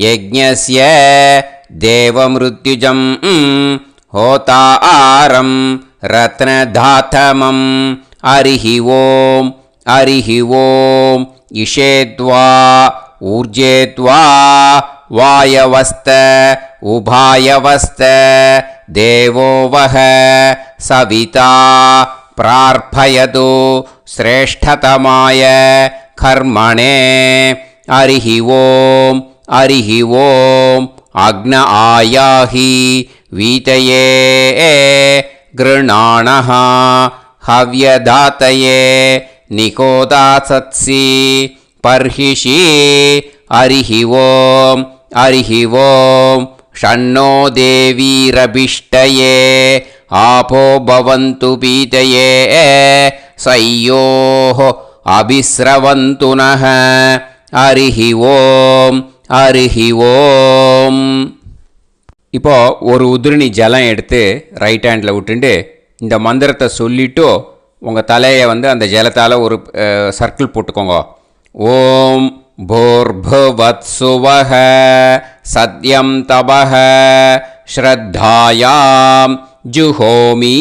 यज्ञस्य देवमृत्युजं होतारं रत्नधातमं. हरिः ॐ इषेद्वा ऊर्जेद्वा वायवस्त उभायवस्त देवो वः सविता प्रार्थयतु श्रेष्ठतमाय कर्मणे. हरिः ॐ अग्न आयाहि वीतये गृणाणः हव्यदातये निकोदासत्सि पर्हिषि. हरिः ॐ षण्णो देवीरभिष्टये आपो भवन्तु पीतये सयोः अभिस्रवन्तु नः. हरिः ॐ. இப்போ ஒரு உதிரணி ஜலம் எடுத்து ரைட் ஹேண்டில் விட்டுண்டு இந்த மந்திரத்தை சொல்லிவிட்டு உங்கள் தலையை அந்த ஜலத்தால் ஒரு சர்க்கிள் போட்டுக்கோங்க. ஓம் भूर्भुवत्सुवः सत्यं तपः ஸ்ரத்தாயாம் ஜுஹோமி.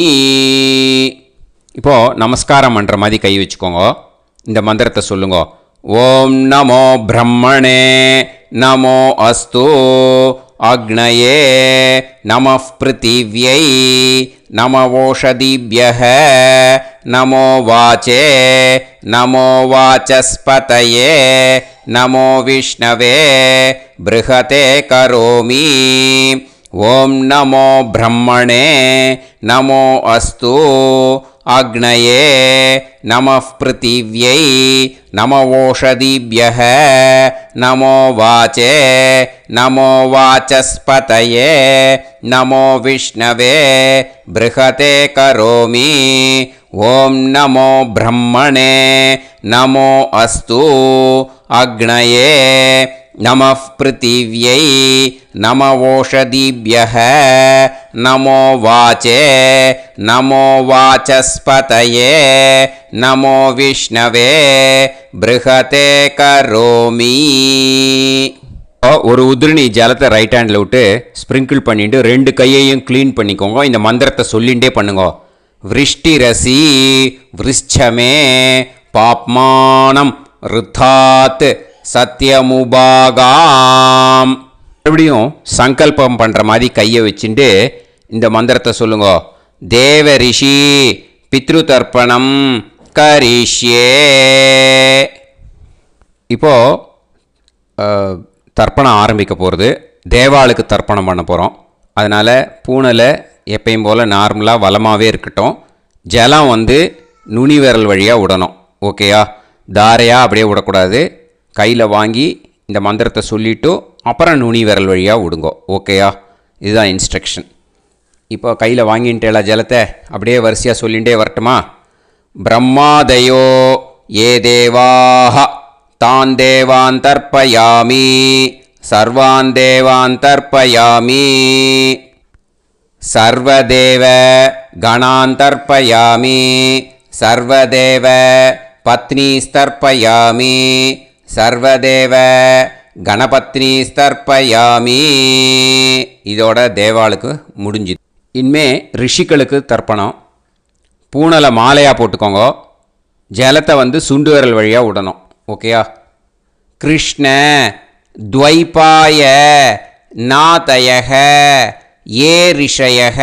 இப்போது நமஸ்காரம் பண்ணுற மாதிரி கை வச்சுக்கோங்க. இந்த மந்திரத்தை சொல்லுங்க. ஓம் நமோ பிரம்மணே நமோ அஸ்து அக்னயே நமः பிருத்திவ்யை நமவோஷதிभ्यः நமோ வாச்சே நமோ வாசஸ்பதயே நமோ விஷ்ணவே ப்ருஹதே கரோமி. ஓம் நமோ பிரம்மணே நமோ அஸ்து அக்னயே நமः பிருத்திவ்யை நமவோஷதிभ्यः நமோ வாச்சே நமோ வாசஸ்பதயே நமோ விஷ்ணவே ப்ருஹதே கரோமி. ஓம் நமோ பிரம்மணே நமோ அஸ்து அக்னயே நமः பிருத்திவ்யை நமவோஷதிभ्यः நமோ வாச்சே நமோ வாசஸ்பதயே நமோ விஷ்ணவே ப்ருஹதே கரோமி. ஒரு உதிரணி ஜலத்தை ரைட் ஹேண்டில் விட்டு ஸ்ப்ரிங்கிள் பண்ணிட்டு 2 கையையும் க்ளீன் பண்ணிக்கோங்க. இந்த மந்திரத்தை சொல்லிகிட்டே பண்ணுங்க. விருஷ்டிரசி விருஷ்சமே பாப்மானம் ருத்தாத் சத்யமுபாகாம். மறுபடியும் சங்கல்பம் பண்ணுற மாதிரி கையை வச்சுட்டு இந்த மந்திரத்தை சொல்லுங்க. தேவ ரிஷி பித்ரு தர்ப்பணம் கரிஷ்யே. இப்போது தர்ப்பணம் ஆரம்பிக்க போகிறது. தேவாளுக்கு தர்ப்பணம் பண்ண போகிறோம். அதனால் பூனையில் எப்பயும் போல் நார்மலாக வளமாகவே இருக்கட்டும். ஜலம் நுனி விரல் வழியாக விடணும். ஓகேயா? தாரையாக அப்படியே விடக்கூடாது. கையில் வாங்கி இந்த மந்திரத்தை சொல்லிவிட்டு அப்புறம் நுனி விரல் வழியாக விடுங்க. ஓகேயா? இதுதான் இன்ஸ்ட்ரக்ஷன். இப்போ கையில் வாங்கிட்டேல ஜலத்தை அப்படியே வரிசையாக சொல்லிகிட்டே வரட்டுமா? பிரம்மாதயோ ஏ தேவாஹ தான் தேவான் தர்ப்பயாமி சர்வான் தேவான் தர்ப்பயாமி சர்வதேவ கணான் தர்ப்பயாமி சர்வதேவ பத்னீஸ்தர்ப்பயாமி சர்வதேவ கணபத்னி தர்ப்பயாமி. இதோட தேவாளுக்கு முடிஞ்சுது. இனிமே ரிஷிகளுக்கு தர்ப்பணம். பூனலை மாலையாக போட்டுக்கோங்க. ஜலத்தை வந்து சுண்டு விரல் வழியாக விடணும். ஓகேயா? கிருஷ்ண துவைபாய நாதயக ஏ ரிஷயக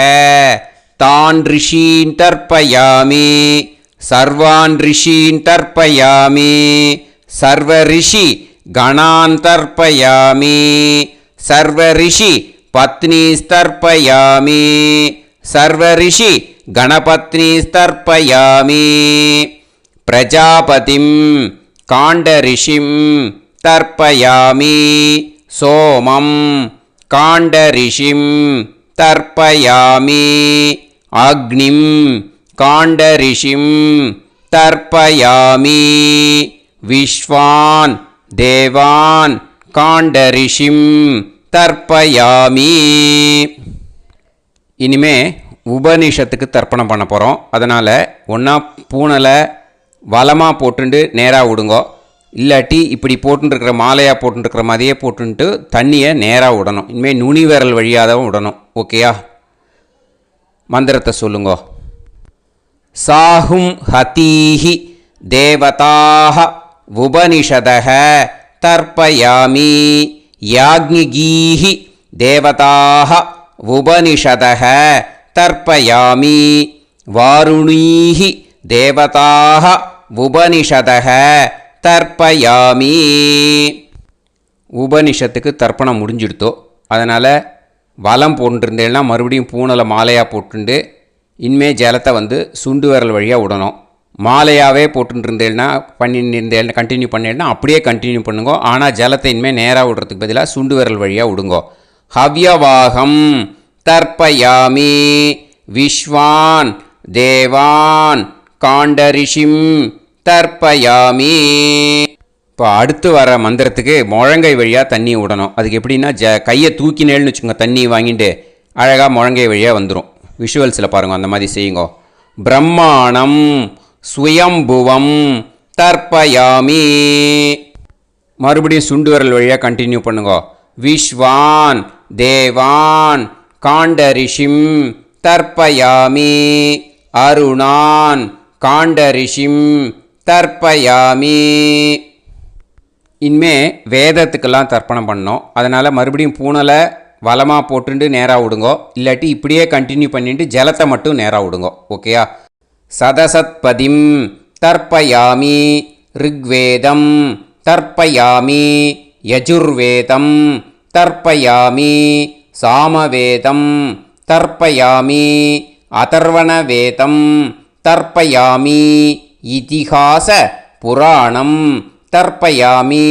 தான் ரிஷீன் தர்ப்பயாமி சர்வான் ரிஷீன் தர்ப்பயாமி சர்வ ரிஷி கணான் தர்ப்பயாமி சர்வ ரிஷி பத்னி தர்ப்பயாமி சர்வ ரிஷி கணபத்னி தர்ப்பயாமி பிரஜாபதிம் காண்டரிஷிம் தர்ப்பயாமி சோமம் காண்டரிஷிம் தர்ப்பயாமி அக்னிம் காண்டரிஷிம் தர்ப்பயாமி விஸ்வான் தேவான் காண்டரிஷிம் தர்ப்பயாமி. இனிமே உபனிஷத்துக்கு தர்ப்பணம் பண்ண போகிறோம். அதனால் ஒன்றா பூனலை வலமாக போட்டுண்டு நேராக விடுங்கோ. இல்லாட்டி இப்படி போட்டுருக்கிற மாலையாக போட்டுருக்கிற மாதிரியே போட்டுன்ட்டு தண்ணியை நேராக விடணும். இனிமேல் நுனி விரல் வழியாக தான் விடணும். ஓகேயா? மந்திரத்தை சொல்லுங்கோ. சாஹும் ஹதீஹி தேவதாக உபனிஷதக தர்ப்பயாமி யாக்ஞிகீஹி தேவதாக உபனிஷதக தர்ப்பயாமி வாருணீஹி தேவதாக உபனிஷதக தர்ப்பயாமி. உபனிஷத்துக்கு தர்ப்பணம் முடிஞ்சுடுத்தோ. அதனால் வலம் போட்டுருந்தேன்னா மறுபடியும் பூனலை மாலையாக போட்டுண்டு இனிமே ஜலத்தை வந்து சுண்டு விரல் வழியாக விடணும். மாலையாகவே போட்டுருந்தேன்னா பண்ணியிருந்தேன் கண்டினியூ பண்ணேன்னா அப்படியே கண்டினியூ பண்ணுங்கோ. ஆனால் ஜலத்தை இனிமேல் நேராக விடுறதுக்கு பதிலாக சுண்டு விரல் வழியாக விடுங்கோ. ஹவ்யவாகம் தர்ப்பயாமி விஸ்வான் தேவான் காண்டரிஷிம் தர்ப்பயாமி. இப்போ அடுத்து வர மந்திரத்துக்கு முழங்கை வழியாக தண்ணி விடணும். அதுக்கு எப்படின்னா கையை தூக்கினேன்னு வச்சுக்கோங்க, தண்ணி வாங்கிட்டு அழகாக முழங்கை வழியாக வந்துடும். விஷுவல்ஸில் பாருங்க, அந்த மாதிரி செய்யுங்க. பிரம்மாணம் சுயம்புவம் தர்ப்பயாமி. மறுபடியும் சுண்டு விரல் வழியாக கண்டினியூ பண்ணுங்க. விஸ்வான் தேவான் காண்டரிஷிம் தர்ப்பயாமி அருணான் காண்டரிஷிம் தர்ப்பயாமி. இனிமே வேதத்துக்கெல்லாம் தர்ப்பணம் பண்ணோம். அதனால் மறுபடியும் பூனலை வலமாக போட்டுட்டு நேராக விடுங்கோ. இல்லாட்டி இப்படியே கண்டினியூ பண்ணிட்டு ஜலத்தை மட்டும் நேராக விடுங்கோ. ஓகேயா? சதசத்பதிம் தர்ப்பயாமி ரிக்வேதம் தர்ப்பயாமி யஜுர்வேதம் தர்ப்பயாமி சாமவேதம் தர்ப்பயாமி அதர்வணவேதம் தர்ப்பயாமி இதிஹாச புராணம் தர்ப்பயாமி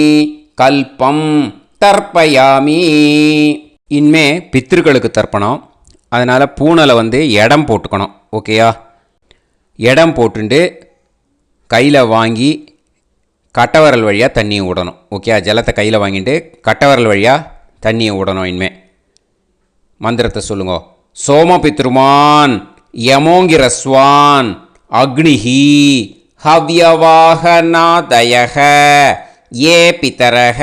கல்பம் தர்ப்பயாமி. இனிமே பித்ருக்களுக்கு தர்ப்பணம். அதனால் பூனலை வந்து இடம் போட்டுக்கணும். ஓகேயா? இடம் போட்டுண்டு கையில் வாங்கி கட்டவரல் வழியாக தண்ணியை விடணும். ஓகே? ஜலத்தை கையில் வாங்கிட்டு கட்டவரல் வழியாக தண்ணியை விடணும். இனிமே மந்திரத்தை சொல்லுங்க. சோமபித்ருமான் யமோங்கிரஸ்வான் அக்னிஹி ஹவ்யவாகநாதயக ஏ பிதரக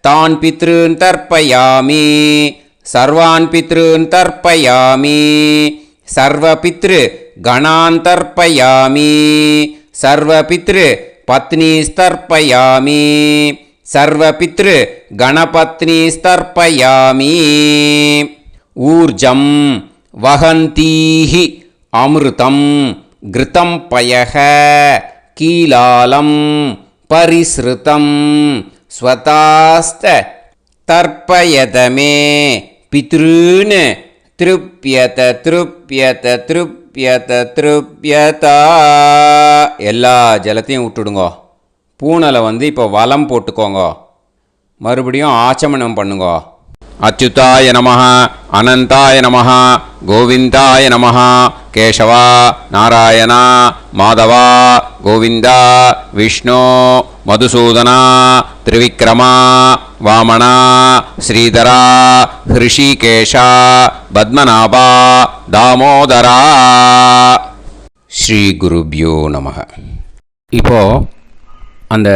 தான் பித்ருன் தர்ப்பயாமி சர்வான் பித்ருன் தர்ப்பயாமி சர்வ பித்ரு கணான் தர்ப்பயாமி சர்வ பித்ரு பத்னி தர்ப்பயாமி சர்வ பித்ரு கணபத்னி தர்ப்பயாமி. ஊர்ஜம் வஹந்தீஹி அமிர்தம் கிருதம் பயக கீலாலம் பரிஸ்ருதம் ஸ்வதாஸ்த தர்ப்பயதமே பித்ருன் திருப்யத திருப்யத திருப்யத திருப்யதா. எல்லா ஜலத்தையும் விட்டுடுங்கோ. பூனலை வந்து இப்போ வலம் போட்டுக்கோங்க. மறுபடியும் ஆச்சமனம் பண்ணுங்க. அச்சுதாய நமஹ அனந்தாய நமஹ கோவிந்தாய நமஹ கேசவா நாராயணா மாதவா கோவிந்தா விஷ்ணு மதுசூதனா திரிவிக்ரமா வாமனா ஸ்ரீதரா ஹிருஷிகேஷா பத்மநாபா தாமோதரா. ஸ்ரீ குருப்யோ நமஹ. இப்போது அந்த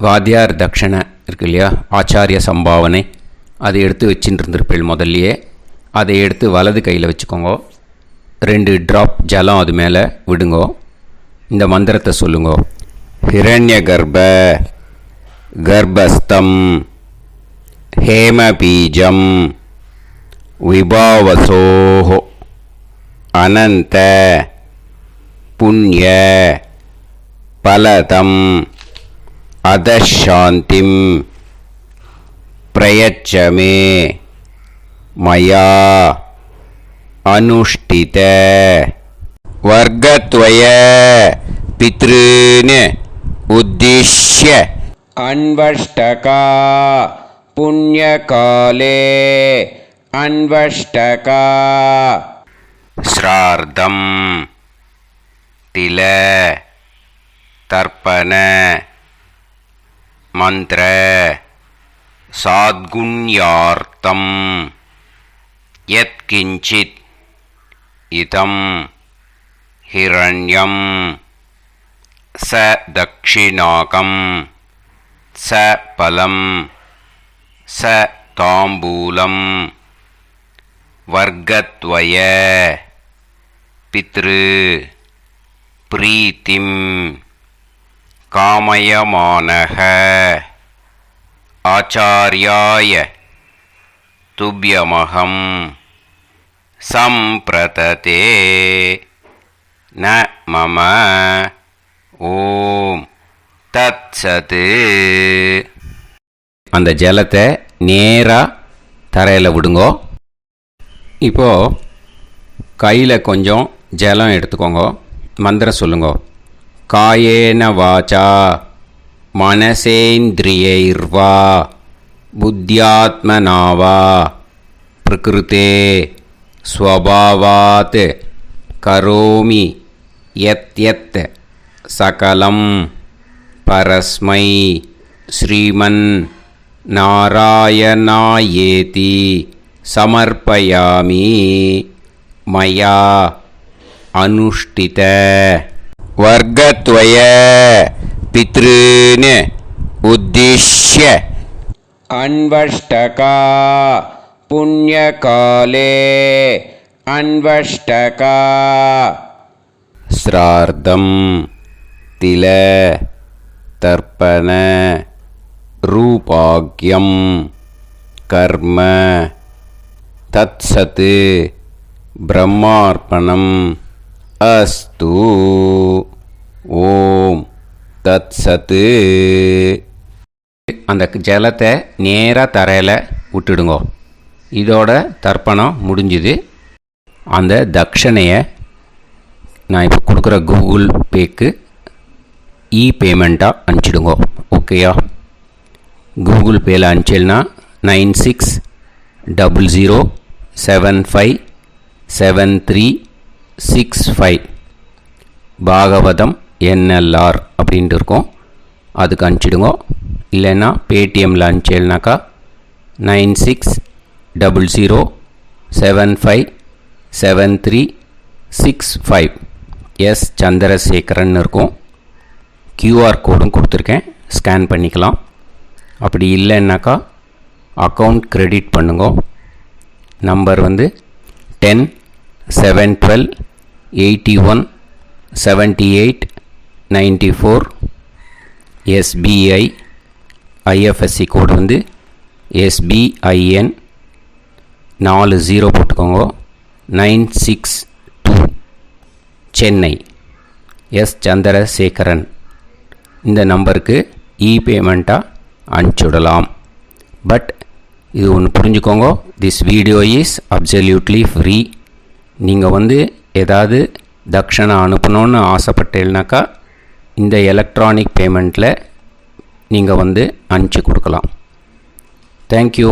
வாத்தியார் தட்சணை இருக்கு இல்லையா, ஆச்சாரிய சம்பாவனை, அதை எடுத்து வச்சுட்டு இருந்திருப்பேள் முதல்லையே. அதை எடுத்து வலது கையில் வச்சுக்கோங்க. 2 ட்ராப் ஜலம் அது மேலே விடுங்கோ. இந்த மந்திரத்தை சொல்லுங்கோ. ஹிரண்ய கர்ப்ப கர்ப்பஸ்தம் ஹேமபீஜம் விபாவசோஹோ அனந்த புண்ணிய பலதம் அதசாந்திம் பிரயச்சமே மயா அனுஷ்டித வர்க்கத்வய பித்ருன் உத்திஷ்ய அன்வஷ்டகா புண்ணியகாலே அன்வஷ்டகா ஸ்ரார்த்தம் தில தர்ப்பண மந்திர சாத்குண்யார்த்தம் யத்கிஞ்சித் இதம் ஹிரண்யம் ச தக்ஷிணாகம் ச பலம் ச தாம்பூலம் வர்க்கத்வய பித்ரு பிரீத்திம் காமயமானஹ ஆச்சார்யாய துப்யமஹம் சம்பிரததே ந மம ஓம் தத்சத். அந்த ஜலத்தை நேராக தரையில் விடுங்கோ. இப்போது கையில் கொஞ்சம் ஜலம் எடுத்துக்கோங்க. மந்திரம் சொல்லுங்கோ. காயேன வாச்சா மனசேந்திரியைர்வா புத்தியாத்மனாவா பிரகிருதே ஸ்வபாவாத் கரோமி யத் யத் சகலம் பரஸ்மை ஸ்ரீமன் நாராயணாயேதி சமர்ப்பயாமி மயா அனுஷ்டித வர்க்கத்வய பித்ருன் உத்திஷ்ய அன்வஷ்டகா புண்ணியகாலே அன்வஷ்டகா ஸ்ரார்த்தம் தில தர்ப்பண ரூபாக்யம் கர்ம தத்சத் பிரம்மார்ப்பணம் அஸ்து. ஓம் தத்சத். அந்த ஜலத்தை நேராக தரையில் விட்டுடுங்கோ. இதோட தர்ப்பணம் முடிஞ்சுது. அந்த தட்சணையை நான் இப்போ கொடுக்குற கூகுள் பேக்கு பேமெண்ட்டாக அனுப்பிச்சிடுங்கோ. ஓகேயா? கூகுள் பேயில் அனுப்பிச்சில்னா 9600757365 பாகவதம் NLR அப்படின்ட்டு இருக்கும். அதுக்கு அனுப்பிச்சிடுங்கோ. இல்லைன்னா பேடிஎம்மில் அனுப்பிச்சில்னாக்கா 9600757365 எஸ் சந்திரசேகரன் இருக்கும். QR கோடும் கொடுத்துருக்கேன், ஸ்கேன் பண்ணிக்கலாம். அப்படி இல்லைன்னாக்கா அக்கௌண்ட் கிரெடிட் பண்ணுங்க. நம்பர் வந்து 10-7-12-81-78-94. SBI IFSC கோடு வந்து SBIN 40 போட்டுக்கோங்க. 962 சென்னை. எஸ் சந்திரசேகரன். இந்த நம்பருக்கு பேமெண்ட்டாக அனுப்பிச்சுடலாம். பட் இது ஒன்று புரிஞ்சுக்கோங்க, this video is absolutely free. நீங்கள் வந்து ஏதாவது தட்சணை அனுப்பணுன்னு ஆசைப்பட்டேன்னாக்கா இந்த எலக்ட்ரானிக் பேமெண்ட்டில் நீங்கள் வந்து அனுப்பிச்சி கொடுக்கலாம். தேங்க்யூ.